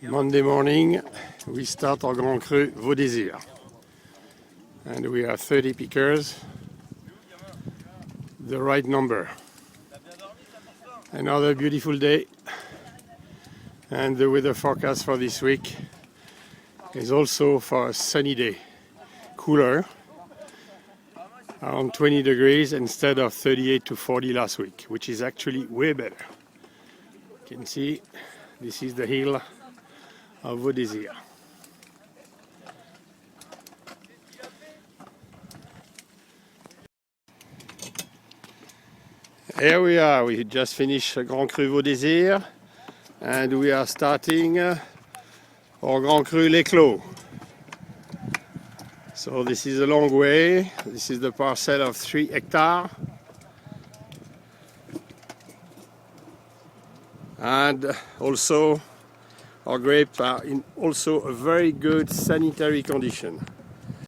Monday morning, we start our Grand Cru Vos Désirs. And we have 30 pickers, the right number. Another beautiful day. And the weather forecast for this week is also for a sunny day. Cooler, around 20 degrees instead of 38 to 40 last week, which is actually way better. You can see this is the hill of Vos Désirs. Here we are, we just finished Grand Cru Vos Désirs and we are starting our Grand Cru Les Clos. So this is a long way, this is the parcel of 3 hectares. And also our grapes are in also a very good sanitary condition.